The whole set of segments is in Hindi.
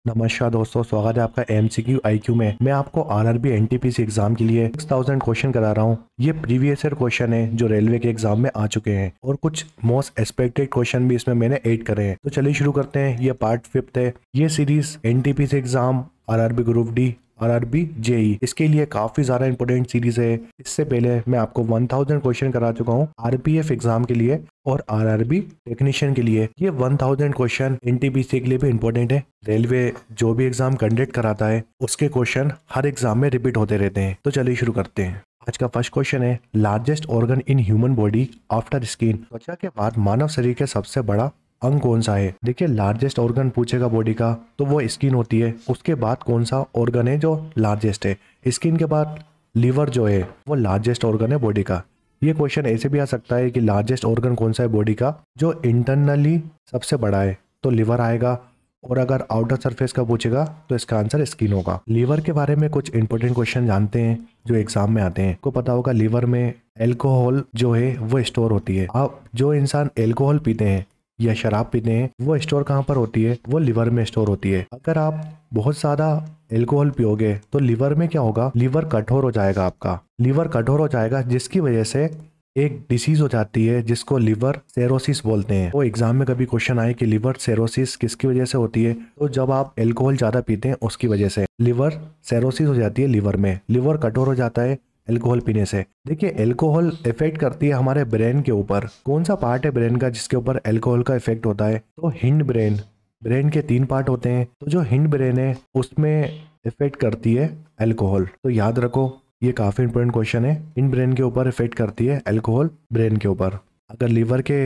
नमस्कार दोस्तों, स्वागत है आपका एमसीक्यू आईक्यू में। मैं आपको आरआरबी एनटीपीसी एग्जाम के लिए 6000 क्वेश्चन करा रहा हूँ। ये प्रीवियस ईयर क्वेश्चन है जो रेलवे के एग्जाम में आ चुके हैं और कुछ मोस्ट एक्सपेक्टेड क्वेश्चन भी इसमें मैंने ऐड करे हैं। तो चलिए शुरू करते हैं। ये पार्ट 5 है। ये series NTPC exam, RRB group D, RRB JE, इसके लिए काफी ज्यादा इंपॉर्टेंट सीरीज है। इससे पहले मैं आपको 1000 क्वेश्चन करा चुका हूँ आरपीएफ एग्जाम के लिए और आरआरबी टेक्नीशियन के लिए। ये 1000 क्वेश्चन एनटीपीसी के लिए भी इंपॉर्टेंट है। रेलवे जो भी एग्जाम कंडक्ट कराता है उसके क्वेश्चन हर एग्जाम में रिपीट होते रहते हैं। तो चलिए शुरू करते हैं। आज का फर्स्ट क्वेश्चन है, largest organ in human body after skin. त्वचा के बाद मानव शरीर के सबसे बड़ा अंग कौन सा है? देखिए, लार्जेस्ट ऑर्गन पूछेगा बॉडी का तो वो स्किन होती है। उसके बाद कौन सा ऑर्गन है जो लार्जेस्ट है? स्किन के बाद लीवर जो है वो लार्जेस्ट ऑर्गन है बॉडी का। ये क्वेश्चन ऐसे भी आ सकता है कि लार्जेस्ट ऑर्गन कौन सा है बॉडी का जो इंटरनली सबसे बड़ा है, तो लीवर आएगा। और अगर आउटर सरफेस का पूछेगा तो इसका आंसर स्किन होगा। लीवर के बारे में कुछ इंपॉर्टेंट क्वेश्चन जानते हैं जो एग्जाम में आते हैं। आपको पता होगा लीवर में एल्कोहल जो है वो स्टोर होती है। अब जो इंसान एल्कोहल पीते हैं या शराब पीते हैं वो स्टोर कहाँ पर होती है? वो लिवर में स्टोर होती है। अगर आप बहुत ज्यादा एल्कोहल पियोगे तो लिवर में क्या होगा? लिवर कठोर हो जाएगा। आपका लिवर कठोर हो जाएगा जिसकी वजह से एक डिसीज हो जाती है जिसको लिवर सेरोसिस बोलते हैं। वो एग्जाम में कभी क्वेश्चन आए कि लिवर सेरोसिस किसकी वजह से होती है, तो जब आप एल्कोहल ज्यादा पीते हैं उसकी वजह से लिवर सेरोसिस हो जाती है। लिवर में लिवर कठोर हो जाता है एल्कोहल पीने से। देखिए, एल्कोहल इफेक्ट करती है हमारे ब्रेन के ऊपर। कौन सा पार्ट है ब्रेन का जिसके ऊपर एल्कोहल का इफेक्ट होता है? तो हिंड ब्रेन। ब्रेन के 3 पार्ट होते हैं, तो जो हिंड ब्रेन है उसमें इफेक्ट करती है एल्कोहल। तो याद रखो, ये काफी इंपॉर्टेंट क्वेश्चन है। हिंड ब्रेन के ऊपर इफेक्ट करती है एल्कोहल ब्रेन के ऊपर। अगर लिवर के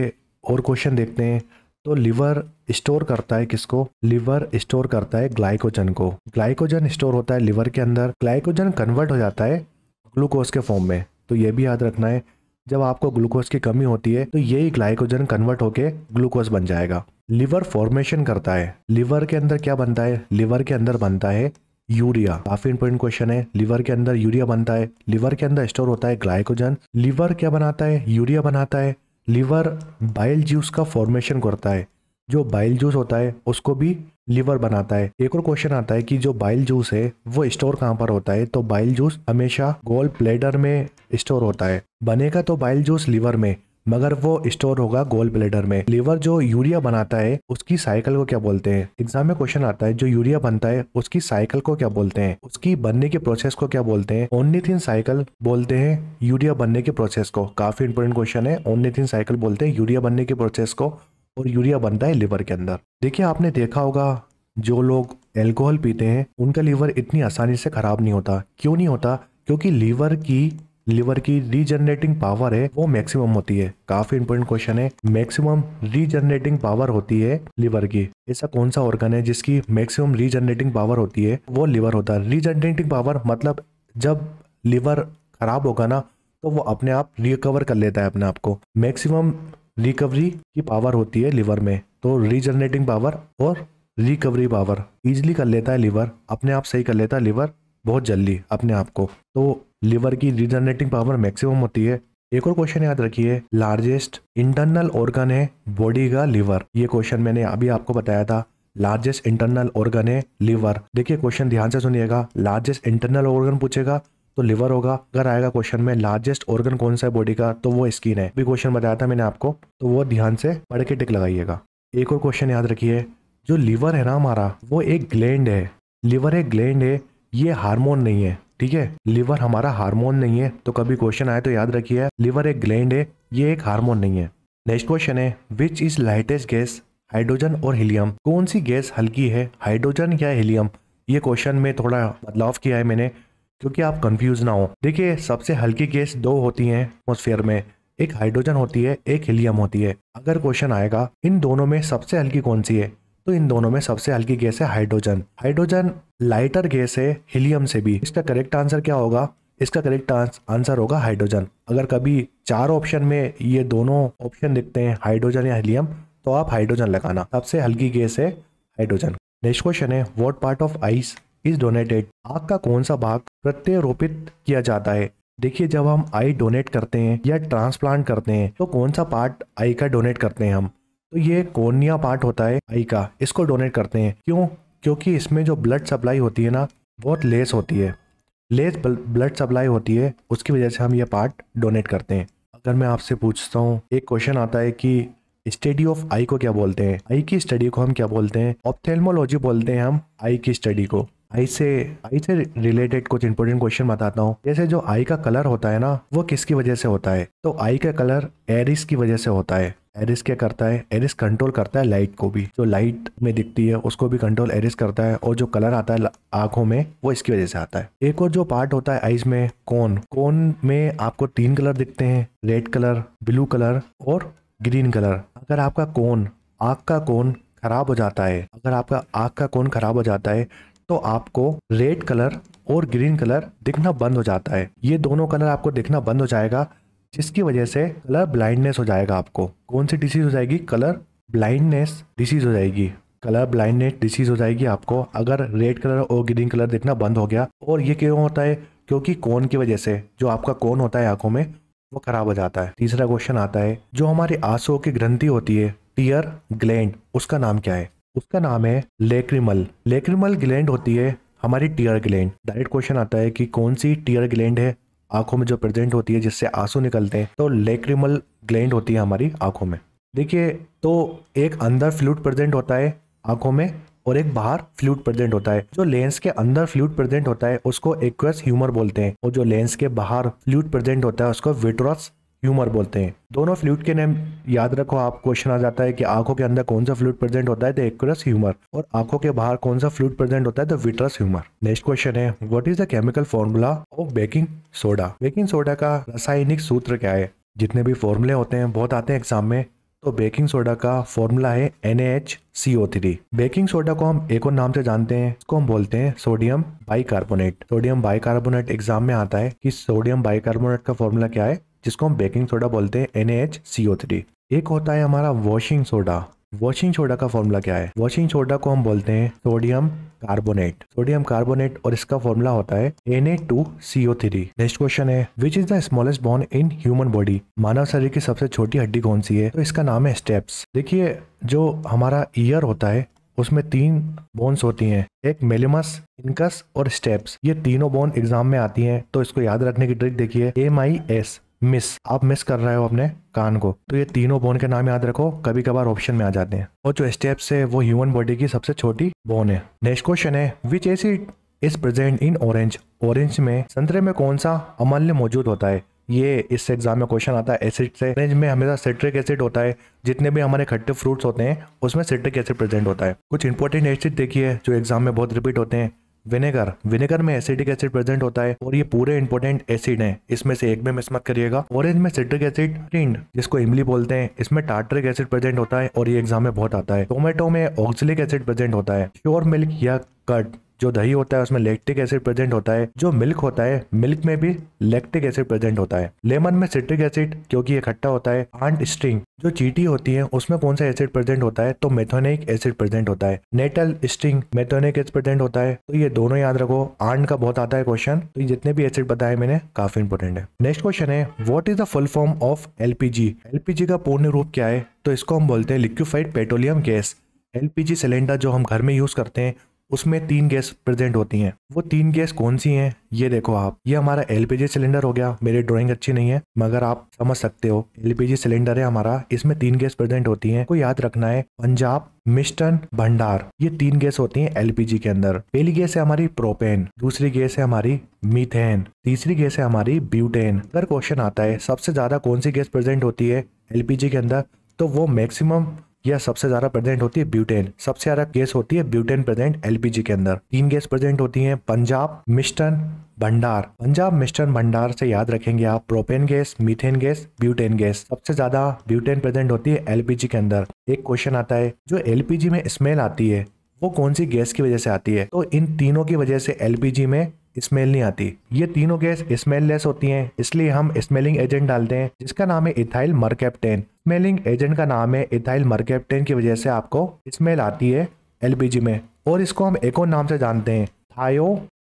और क्वेश्चन देखते हैं तो लिवर स्टोर करता है किसको? लिवर स्टोर करता है ग्लाइकोजन को। ग्लाइकोजन स्टोर होता है लिवर के अंदर। ग्लाइकोजन कन्वर्ट हो जाता है ग्लूकोज के फॉर्म में। तो ये भी याद रखना है, जब आपको ग्लूकोज की कमी होती है तो यही ग्लाइकोजन कन्वर्ट होके ग्लूकोज बन जाएगा। लिवर फॉर्मेशन करता है। लिवर के अंदर क्या बनता है? लिवर के अंदर बनता है यूरिया। काफी इंपॉर्टेंट क्वेश्चन है। लिवर के अंदर यूरिया बनता है। लिवर के अंदर स्टोर होता है ग्लाइकोजन। लिवर क्या बनाता है? यूरिया बनाता है। लिवर बाइल जूस का फॉर्मेशन करता है। जो बाइल जूस होता है उसको भी लिवर बनाता है। एक और क्वेश्चन आता है कि जो बाइल जूस है वो स्टोर कहाँ पर होता है? तो बाइल जूस हमेशा गोल ब्लैडर में स्टोर होता है। बनेगा तो बाइल जूस लिवर में, मगर वो स्टोर होगा गोल ब्लैडर में। लिवर जो यूरिया बनाता है उसकी साइकिल को क्या बोलते हैं? एग्जाम में क्वेश्चन आता है जो यूरिया बनता है उसकी साइकिल को क्या बोलते हैं? उसकी बनने के प्रोसेस को क्या बोलते हैं? ओर्निथिन साइकिल बोलते हैं यूरिया बनने के प्रोसेस को। काफी इंपॉर्टेंट क्वेश्चन है। ओर्निथिन साइकिल बोलते हैं यूरिया बनने के प्रोसेस को, और यूरिया बनता है लिवर के अंदर। देखिए, आपने देखा होगा जो लोग एल्कोहल पीते हैं उनका लिवर इतनी आसानी से खराब नहीं होता। क्यों नहीं होता? क्योंकि लिवर की रीजनरेटिंग पावर है वो मैक्सिमम होती है। काफी इंपॉर्टेंट क्वेश्चन है। मैक्सिमम रीजनरेटिंग पावर होती है लिवर की। ऐसा कौन सा ऑर्गन है जिसकी मैक्सिमम रीजनरेटिंग पावर होती है? वो लिवर होता है। रीजनरेटिंग पावर मतलब जब लिवर खराब होगा ना तो वो अपने आप रिकवर कर लेता है अपने आप को। मैक्सिमम रिकवरी की पावर होती है लिवर में। तो रीजनरेटिंग पावर और रिकवरी पावर इजीली कर लेता है लिवर, अपने आप सही कर लेता है लिवर बहुत जल्दी अपने आप को। तो लिवर की रीजनरेटिंग पावर मैक्सिमम होती है। एक और क्वेश्चन याद रखिए, लार्जेस्ट इंटरनल ऑर्गन है बॉडी का लिवर। ये क्वेश्चन मैंने अभी आपको बताया था। लार्जेस्ट इंटरनल ऑर्गन है लिवर। देखिए, क्वेश्चन ध्यान से सुनिएगा। लार्जेस्ट इंटरनल ऑर्गन पूछेगा तो लिवर होगा। अगर आएगा क्वेश्चन में लार्जेस्ट ऑर्गन कौन सा है बॉडी का तो वो स्किन है। भी क्वेश्चन बताया था मैंने आपको, तो वो ध्यान से पढ़ के टिक लगाइएगा। एक और क्वेश्चन याद रखिए, जो लिवर है ना हमारा वो एक ग्लैंड है। लिवर एक ग्लैंड है, ये हार्मोन नहीं है। ठीक है, लिवर हमारा हार्मोन नहीं है। तो कभी क्वेश्चन आए तो याद रखिए लिवर एक ग्लैंड है, ये एक हार्मोन नहीं है। नेक्स्ट क्वेश्चन है, which is lightest gas, hydrogen और हीलियम? कौन सी गैस हल्की है, हाइड्रोजन या हीलियम? ये क्वेश्चन में थोड़ा बदलाव किया है मैंने क्योंकि आप कंफ्यूज ना हो। देखिए, सबसे हल्की गैस 2 होती हैं एटमॉस्फेयर में, एक हाइड्रोजन होती है, एक हीलियम होती है। अगर क्वेश्चन आएगा इन दोनों में सबसे हल्की कौन सी है, तो इन दोनों में सबसे हल्की गैस है हाइड्रोजन। हाइड्रोजन लाइटर गैस है हीलियम से भी। इसका करेक्ट आंसर क्या होगा? इसका करेक्ट आंसर होगा हाइड्रोजन। अगर कभी 4 ऑप्शन में ये दोनों ऑप्शन दिखते हैं हाइड्रोजन या हीलियम तो आप हाइड्रोजन लगाना। सबसे हल्की गैस है हाइड्रोजन। नेक्स्ट क्वेश्चन है, what part of ice is donated? आँख का कौन सा भाग प्रत्यारोपित किया जाता है? देखिए, जब हम आई डोनेट करते हैं या ट्रांसप्लांट करते हैं तो कौन सा पार्ट आई का डोनेट करते हैं हम? तो ये कॉर्निया पार्ट होता है आई का, इसको डोनेट करते हैं। क्यों? क्योंकि इसमें जो ब्लड सप्लाई होती है ना बहुत लेस होती है, लेस ब्लड सप्लाई होती है, उसकी वजह से हम ये पार्ट डोनेट करते हैं। अगर मैं आपसे पूछता हूँ, एक क्वेश्चन आता है कि स्टडी ऑफ आई को क्या बोलते हैं, आई की स्टडी को हम क्या बोलते हैं, ऑप्थेल्मोलॉजी बोलते हैं हम आई की स्टडी को। आई से रिलेटेड कुछ इंपॉर्टेंट क्वेश्चन बताता हूँ। जैसे जो आई का कलर होता है ना वो किसकी वजह से होता है, तो आई का कलर एरिस की वजह से होता है। एरिस क्या करता है, एरिस कंट्रोल करता है लाइट को भी, जो लाइट में दिखती है उसको भी कंट्रोल एरिस करता है, और जो कलर आता है आंखों में वो इसकी वजह से आता है। एक और जो पार्ट होता है आईज में, कोन में आपको 3 कलर दिखते हैं, रेड कलर, ब्लू कलर और ग्रीन कलर। अगर आपका आंख का कोन खराब हो जाता है, अगर आपका आंख का कोन खराब हो जाता है तो आपको रेड कलर और ग्रीन कलर दिखना बंद हो जाता है। ये दोनों कलर आपको दिखना बंद हो जाएगा, जिसकी वजह से कलर ब्लाइंडनेस हो जाएगा आपको। कौन सी डिसीज हो जाएगी, कलर ब्लाइंडनेस डिसीज हो जाएगी। कलर ब्लाइंडनेस डिसीज हो जाएगी आपको अगर रेड कलर और ग्रीन कलर दिखना बंद हो गया। और ये क्यों होता है, क्योंकि कोन की वजह से जो आपका कोन होता है आंखों में वो खराब हो जाता है। तीसरा क्वेश्चन आता है, जो हमारी आंसुओं की ग्रंथि होती है, टीयर ग्लैंड, उसका नाम क्या है, उसका नाम है लेक्रिमल। लेक्रिमल ग्लैंड होती है हमारी टीयर ग्लैंड। डायरेक्ट क्वेश्चन आता है कि कौन सी टीयर ग्लैंड है आंखों में जो प्रेजेंट होती है जिससे आंसू निकलते हैं, तो लेक्रिमल ग्लैंड होती है हमारी आंखों में। देखिए, तो एक अंदर फ्लूइड प्रेजेंट होता है आंखों में और एक बाहर फ्लूइड प्रेजेंट होता है। जो लेंस के अंदर फ्लूइड प्रेजेंट होता है उसको एक्वस ह्यूमर बोलते हैं, और जो लेंस के बाहर फ्लूइड प्रेजेंट होता है उसको विट्रस ह्यूमर बोलते हैं। दोनों फ्लूइड के नेम याद रखो। आप क्वेश्चन आ जाता है कि आंखों के अंदर कौन सा फ्लूइड प्रेजेंट होता है, तो एक्वस ह्यूमर, और आंखों के बाहर कौन सा फ्लूइड प्रेजेंट होता है, तो विट्रस ह्यूमर। नेक्स्ट क्वेश्चन है, what is the chemical formula of baking soda. Baking soda का रासायनिक सूत्र क्या है। जितने भी फॉर्मूले होते हैं बहुत आते हैं एग्जाम में, तो बेकिंग सोडा का फॉर्मूला है NaHCO3। बेकिंग सोडा को हम एक और नाम से जानते हैं, इसको हम बोलते हैं sodium bicarbonate. Sodium bicarbonate exam में आता है कि सोडियम बाइकार्बोनेट का फॉर्मूला क्या है, जिसको हम बेकिंग सोडा बोलते हैं NaHCO3। एक होता है हमारा वॉशिंग सोडा। वॉशिंग सोडा का फॉर्मूला क्या है, वॉशिंग सोडा को हम बोलते हैं सोडियम कार्बोनेट। सोडियम कार्बोनेट, और इसका फॉर्मूला होता है Na2CO3। नेक्स्ट क्वेश्चन है, which is the smallest bone in human body. मानव शरीर की सबसे छोटी हड्डी कौन सी है, तो इसका नाम है स्टेप्स। देखिए, जो हमारा ईयर होता है उसमें 3 बोन्स होती हैं, एक मेलिमस, इनकस और स्टेप्स। ये तीनों बोन एग्जाम में आती हैं, तो इसको याद रखने की ट्रिक देखिए, MIS, मिस। आप मिस कर रहे हो अपने कान को, तो ये तीनों बोन के नाम याद रखो, कभी कभार ऑप्शन में आ जाते हैं। और जो स्टेप्स है वो ह्यूमन बॉडी की सबसे छोटी बोन है। नेक्स्ट क्वेश्चन है, विच acid is present in orange. Orange में, संतरे में कौन सा अम्ल मौजूद होता है। ये इस एग्जाम में क्वेश्चन आता है एसिड से। ऑरेंज में हमेशा सिट्रिक एसिड होता है, जितने भी हमारे खट्टे फ्रूट्स होते हैं उसमें सिट्रिक एसिड प्रेजेंट होता है। कुछ इंपॉर्टेंट एसिड देखिए जो एग्जाम में बहुत रिपीट होते हैं, विनेगर। विनेगर में एसिडिक एसिड प्रेजेंट होता है, और ये पूरे इंपॉर्टेंट एसिड हैं, इसमें से एक में मिस मत करिएगा। ऑरेंज में सिट्रिक एसिड, टिंड जिसको इमली बोलते हैं, इसमें टार्टरिक एसिड प्रेजेंट होता है, और ये एग्जाम में बहुत आता है। टोमेटो में ऑक्सलिक एसिड प्रेजेंट होता है। श्योर मिल्क या कर्ड, जो दही होता है उसमें लैक्टिक एसिड प्रेजेंट होता है। जो मिल्क होता है, मिल्क में भी लैक्टिक एसिड प्रेजेंट होता है। लेमन में सिट्रिक एसिड, क्योंकि ये खट्टा होता है। आंट स्ट्रिंग, जो चींटी होती है उसमें कौन सा एसिड प्रेजेंट होता है, तो मेथोनिक एसिड प्रेजेंट होता है। नेटल स्ट्रिंग, मेथोनिक एसिड प्रेजेंट होता है। तो ये दोनों याद रखो। आंट का बहुत आता है क्वेश्चन, तो ये जितने भी एसिड बताए मैंने काफी इंपोर्टेंट है। नेक्स्ट क्वेश्चन है, what is the full form of LPG। LPG का पूर्ण रूप क्या है, तो इसको हम बोलते हैं liquefied petroleum gas. LPG cylinder जो हम घर में यूज करते हैं उसमें 3 गैस प्रेजेंट होती हैं। वो 3 गैस कौन सी हैं, ये देखो आप। ये हमारा LPG सिलेंडर हो गया। मेरी ड्राइंग अच्छी नहीं है मगर आप समझ सकते हो, LPG सिलेंडर है हमारा, इसमें 3 गैस प्रेजेंट होती हैं। को याद रखना है, पंजाब, मिस्टन, भंडार, ये 3 गैस होती हैं LPG के अंदर। पहली गैस है हमारी प्रोपेन, दूसरी गैस है हमारी मीथेन, तीसरी गैस है हमारी ब्यूटेन। अगर क्वेश्चन आता है सबसे ज्यादा कौन सी गैस प्रेजेंट होती है LPG के अंदर, तो वो मैक्सिमम या सबसे ज्यादा प्रेजेंट होती है ब्यूटेन। सबसे ज्यादा गैस होती है ब्यूटेन प्रेजेंट LPG के अंदर। 3 गैस प्रेजेंट होती हैं, पंजाब, मिस्टन, भंडार। पंजाब, मिस्टन, भंडार से याद रखेंगे आप propane gas, methane gas, butane gas. सबसे ज्यादा ब्यूटेन प्रेजेंट होती है LPG के अंदर। एक क्वेश्चन आता है, जो LPG में स्मेल आती है वो कौन सी गैस की वजह से आती है, तो इन तीनों की वजह से LPG में स्मेल नहीं आती। ये तीनों गैस स्मेललेस होती हैं, इसलिए हम स्मेलिंग एजेंट डालते हैं जिसका नाम है इथाइल मरकैप्टेन। स्मेलिंग एजेंट का नाम है इथाइल मरकैप्टेन की वजह से आपको स्मेल आती है LPG में। और इसको हम एक और नाम से जानते हैं,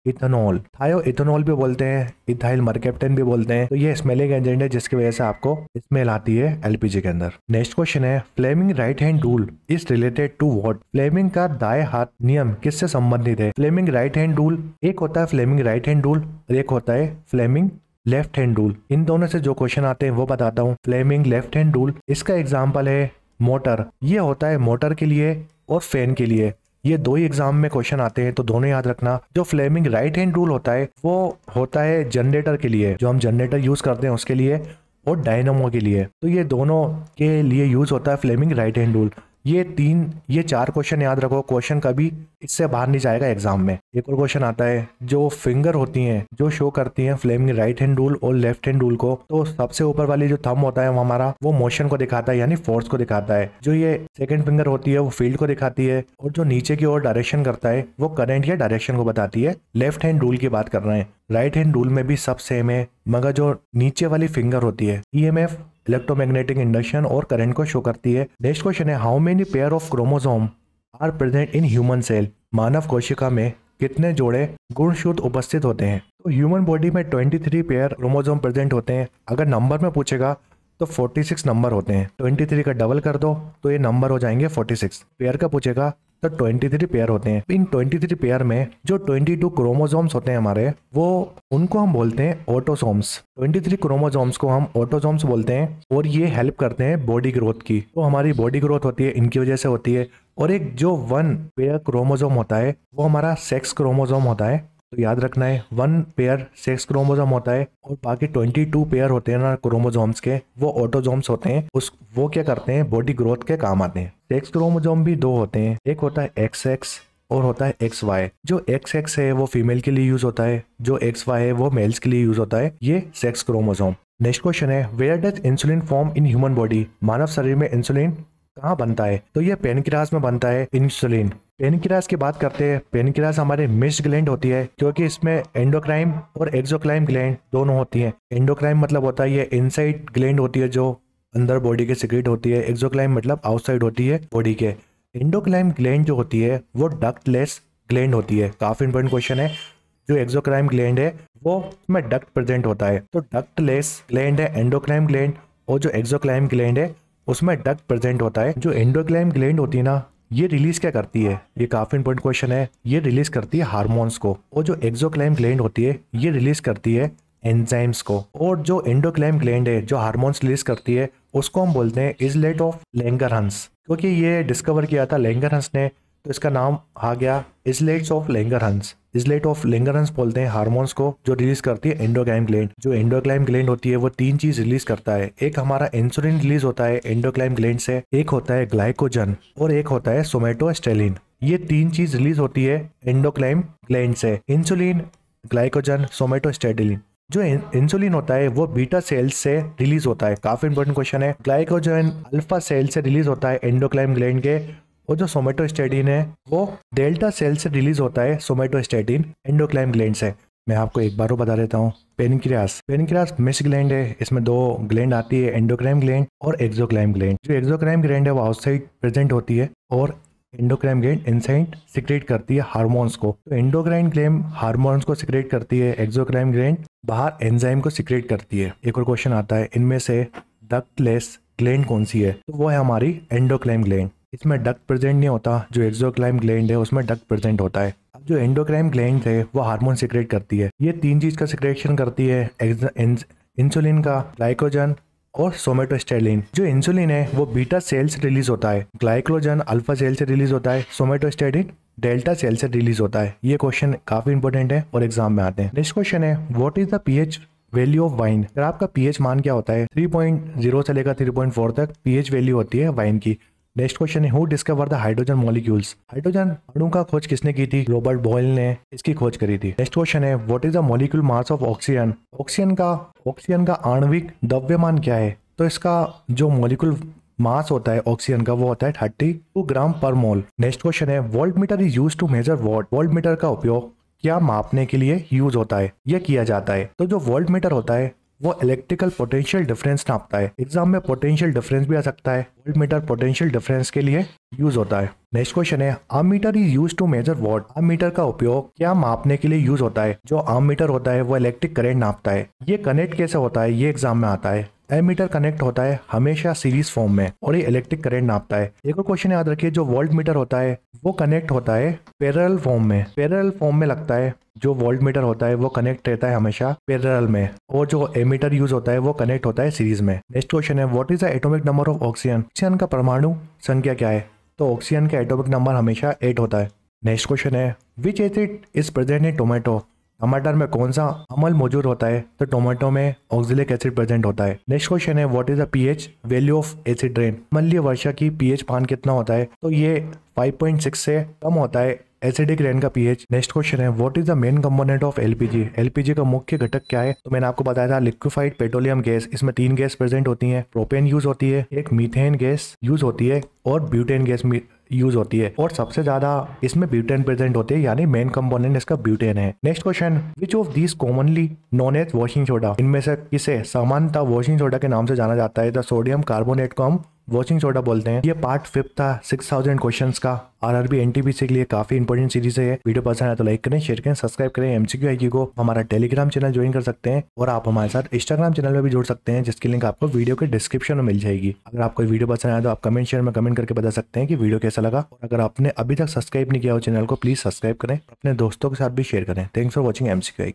इथेनॉल, थायो इथेनॉल भी बोलते हैं, इथाइल मरकेप्टेन भी बोलते हैं। तो ये स्मेलिंग एजेंट है जिसकी वजह से आपको स्मेल आती है एलपीजी के अंदर। नेक्स्ट क्वेश्चन है Fleming right hand rule is related to what? Fleming का दाएं हाथ नियम किससे संबंधित है? फ्लेमिंग राइट हैंड रूल, एक होता है फ्लेमिंग राइट हैंड रूल और एक होता है फ्लेमिंग लेफ्ट हैंड रूल। इन दोनों से जो क्वेश्चन आते हैं वो बताता हूँ। फ्लेमिंग लेफ्ट हैंड रूल, इसका एग्जाम्पल है मोटर। ये होता है मोटर के लिए और फैन के लिए, ये दो ही एग्जाम में क्वेश्चन आते हैं तो दोनों याद रखना। जो फ्लेमिंग राइट हैंड रूल होता है वो होता है जनरेटर के लिए, जो हम जनरेटर यूज करते हैं उसके लिए, और डायनामो के लिए। तो ये दोनों के लिए यूज होता है फ्लेमिंग राइट हैंड रूल। ये चार क्वेश्चन याद रखो, क्वेश्चन कभी इससे बाहर नहीं जाएगा एग्जाम में। एक और क्वेश्चन आता है, जो फिंगर होती हैं जो शो करती हैं फ्लेमिंग राइट हैंड रूल और लेफ्ट हैंड रूल को, तो सबसे ऊपर वाली जो थंब होता है वो हमारा वो मोशन को दिखाता है, यानी फोर्स को दिखाता है। जो ये सेकंड फिंगर होती है वो फील्ड को दिखाती है, और जो नीचे की ओर डायरेक्शन करता है वो करंट या डायरेक्शन को बताती है। लेफ्ट हैंड रूल की बात कर रहे हैं। राइट हैंड रूल में भी सब सेम है, मगर जो नीचे वाली फिंगर होती है ईएमएफ, इलेक्ट्रोमैग्नेटिक इंडक्शन और करंट को शो करती है। नेक्स्ट क्वेश्चन है how many pair of chromosome are present in human cell? मानव कोशिका में कितने जोड़े गुणसूत्र उपस्थित होते हैं? तो ह्यूमन बॉडी में 23 पेयर क्रोमोसोम प्रेजेंट होते हैं। अगर नंबर में पूछेगा तो 46 नंबर होते हैं। 23 का डबल कर दो तो ये नंबर हो जाएंगे 46। पेयर का पूछेगा तो 23 पेयर होते हैं। इन 23 पेयर में जो 22 क्रोमोसोम्स होते हैं हमारे, वो उनको हम बोलते हैं ऑटोसोम्स। 23 क्रोमोसोम्स को हम ऑटोसोम्स बोलते हैं, और ये हेल्प करते हैं बॉडी ग्रोथ की। तो हमारी बॉडी ग्रोथ होती है इनकी वजह से होती है। और एक जो 1 पेयर क्रोमोसोम होता है वो हमारा सेक्स क्रोमोसोम होता है। तो याद रखना है 1 पेयर सेक्स क्रोमोसोम होता है, और बाकी 22 पेयर होते हैं ना क्रोमोसोम्स के, वो ऑटोसोम्स होते हैं। वो क्या करते हैं, बॉडी ग्रोथ के काम आते हैं। सेक्स क्रोमोसोम भी 2 होते हैं, एक होता है XX और होता है XY। जो XX है वो फीमेल के लिए यूज होता है, जो XY है वो मेल्स के लिए यूज होता है। ये सेक्स क्रोमोसोम। नेक्स्ट क्वेश्चन है where does insulin form in human body? मानव शरीर में इंसुलिन कहाँ बनता है? तो ये पेनक्रियास में बनता है इंसुलिन। पेनक्रियास की बात करते हैं। पेनक्रियास हमारे मिक्स्ड ग्लैंड होती है, क्योंकि इसमें एंडोक्राइन और एक्सोक्राइन ग्लैंड दोनों होती हैं। एंडोक्राइन मतलब होता है ये इनसाइड ग्लैंड होती है जो अंदर बॉडी के सिक्रेट होती है, एक्सोक्राइन मतलब आउटसाइड होती है बॉडी के। एंडोक्राइन ग्लैंड जो होती है वो डक्टलेस ग्लैंड होती है। काफी इंपॉर्टेंट क्वेश्चन है। जो एक्सोक्राइन ग्लैंड है वो में डक्ट प्रेजेंट होता है, तो डक्टलेस ग्लैंड है एंडोक्राइन ग्लैंड, और जो एक्सोक्राइन ग्लैंड है उसमें डक्ट प्रेजेंट होता है। जो एंडोक्राइन ग्लैंड होती है ना, ये रिलीज क्या करती है? ये काफी इंपॉर्टेंट क्वेश्चन है। ये रिलीज करती है हार्मोन्स को, और जो एक्सोक्राइन ग्लैंड होती है ये रिलीज करती है एंजाइम्स को। और जो एंडोक्राइन ग्लैंड है जो हार्मोन्स रिलीज करती है उसको हम बोलते हैं इजलेट ऑफ लैंगरहंस, क्योंकि ये डिस्कवर किया था लैंगरहंस ने, तो इसका नाम आ गया इजलेट्स ऑफ लैंगरहंस। इजलेट ऑफ लैंगरहंस बोलते हैं हार्मोन्स को जो रिलीज करती है एंडोक्राइन ग्लैंड। जो एंडोक्राइन ग्लैंड होती है वो 3 चीज रिलीज करता है। एक हमारा इंसुलिन रिलीज होता है एंडोक्राइन ग्लैंड से, एक होता है ग्लाइकोजन, और एक होता है सोमेटोस्टेलिन। ये 3 चीज रिलीज होती है एंडोक्राइन ग्लैंड से, इंसुलिन, ग्लाइकोजन, सोमेटोस्टेलिन। जो इंसुलिन होता है वो बीटा सेल से रिलीज होता है। काफी इंपॉर्टेंट क्वेश्चन है। ग्लाइकोजन अल्फा सेल से रिलीज होता है एंडोक्राइन ग्लैंड के, और जो सोमेटोस्टेटिन है वो डेल्टा सेल से रिलीज होता है सोमेटोस्टेटिन एंडोक्राइन ग्लैंड से। मैं आपको एक बार बता देता हूँ। पेनक्रियास मिक्स्ड ग्लैंड है, इसमें 2 ग्लैंड आती है, एंडोक्राइन ग्लैंड और एक्सोक्राइन ग्लैंड। जो एक्सोक्राइन ग्लैंड है वो आउटसाइड प्रेजेंट होती है, और एंडोक्राइन ग्लैंड इनसाइड सिक्रेट करती है हार्मोन्स को। तो एंडोक्राइन ग्लैंड हार्मोन्स को सिक्रेट करती है, एक्सोक्राइन ग्लैंड बाहर एंजाइम को सिक्रेट करती है। एक और क्वेश्चन आता है, इनमें से डक्टलेस ग्लैंड कौन सी है? तो वो है हमारी एंडोक्राइन ग्लैंड। इसमें डक्ट प्रेजेंट नहीं होता, जो एक्सोक्राइन ग्लैंड है उसमें डक्ट प्रेजेंट होता है। अब जो एंडोक्राइन ग्लैंड है वो हार्मोन सिक्रेट करती है। ये 3 चीज का सिक्रेशन करती है, इंसुलिन का, ग्लाइकोजन और सोमेटोस्टेलिन। जो इंसुलिन है वो बीटा सेल से रिलीज होता है, ग्लाइकोजन अल्फा सेल से रिलीज होता है, सोमेटोस्टेलिन डेल्टा सेल से रिलीज होता है। ये क्वेश्चन काफी इंपॉर्टेंट है और एग्जाम में आते हैं। नेक्स्ट क्वेश्चन है what is the pH value of wine? अगर आपका पीएच मान क्या होता है? 3.0 से लेकर 3.4 तक पीएच वैल्यू होती है वाइन की। नेक्स्ट क्वेश्चन है who discover the hydrogen molecules? Hydrogen अणु का खोज किसने की थी? रॉबर्ट बॉयल ने इसकी खोज करी थी। नेक्स्ट क्वेश्चन है what is the molecule mass of oxygen? Oxygen का आणविक द्रव्यमान क्या है? तो इसका जो मॉलिक्यूल मास होता है ऑक्सीजन का वो होता है 32 gram per mole. Next question है volt meter is use to measure what? Volt meter का उपयोग क्या मापने के लिए यूज होता है, यह किया जाता है? तो जो वोल्ट मीटर होता है वो इलेक्ट्रिकल पोटेंशियल डिफरेंस नापता है। एग्जाम में पोटेंशियल डिफरेंस भी आ सकता है। वोल्ट मीटर पोटेंशियल डिफरेंस के लिए यूज होता है। नेक्स्ट क्वेश्चन है ammeter is use to measure what. Ammeter का उपयोग क्या मापने के लिए यूज होता है। जो आर्म मीटर होता है वो इलेक्ट्रिक करंट नापता है। ये कनेक्ट कैसे होता है, ये एग्जाम में आता है। एमीटर कनेक्ट होता है हमेशा सीरीज फॉर्म में और ये इलेक्ट्रिक करंट नापता है। एक और क्वेश्चन याद रखिए, जो वोल्ट मीटर होता है वो कनेक्ट होता है पैरेलल फॉर्म में। पैरेलल फॉर्म में लगता है। जो वोल्ट मीटर होता है वो कनेक्ट रहता है हमेशा पैरेलल में, और जो एमीटर यूज होता है वो कनेक्ट होता है सीरीज में। नेक्स्ट क्वेश्चन है what is the atomic number of oxygen. Oxygen का परमाणु संख्या क्या है। तो ऑक्सीजन का एटॉमिक नंबर हमेशा 8 होता है। नेक्स्ट क्वेश्चन है विच acid is present in tomato. टमाटर में कौन सा अम्ल मौजूद होता है। तो टोमेटो में ऑक्जेलिक एसिड प्रेजेंट होता है। नेक्स्ट क्वेश्चन है what is the pH value of acid rain. अम्लीय वर्षा की पीएच मान कितना होता है। तो ये 5.6 से कम होता है एसिडिक रेन का पीएच। नेक्स्ट क्वेश्चन है what is the main component of LPG. LPG का मुख्य घटक क्या है। तो मैंने आपको बताया था लिक्विफाइड पेट्रोलियम गैस। इसमें 3 गैस प्रेजेंट होती हैं। प्रोपेन यूज होती है, एक मीथेन गैस यूज होती है और ब्यूटेन गैस यूज होती है, और सबसे ज्यादा इसमें ब्यूटेन प्रेजेंट होती है, यानी मेन कंपोनेंट इसका ब्यूटेन है। Next question which of these commonly known as washing soda. इनमें से किसे सामान्यतः वॉशिंग सोडा के नाम से जाना जाता है। तो सोडियम कार्बोनेट को हम वॉशिंग सोडा बोलते हैं। ये पार्ट 5 था 6000 क्वेश्चंस का। आरआरबी एनटीपीसी के लिए काफी इंपॉर्टेंट सीरीज है। वीडियो पसंद आए तो लाइक करें, शेयर करें, सब्सक्राइब करें। एमसीक्यू आईक्यू को हमारा टेलीग्राम चैनल ज्वाइन कर सकते हैं, और आप हमारे साथ इंस्टाग्राम चैनल में भी जुड़ सकते हैं, जिसकी लिंक आपको वीडियो के डिस्क्रिप्शन में मिल जाएगी। अगर आपको वीडियो पसंद आए तो आप कमेंट शेयर में कमेंट करके बता सकते हैं कि वीडियो कैसा लगा, और अगर आपने अभी तक सब्सक्राइब नहीं किया हो चैनल को प्लीज सब्सक्राइब करें, अपने दोस्तों के साथ भी शेयर करें। Thanks for watching MCQ IQ.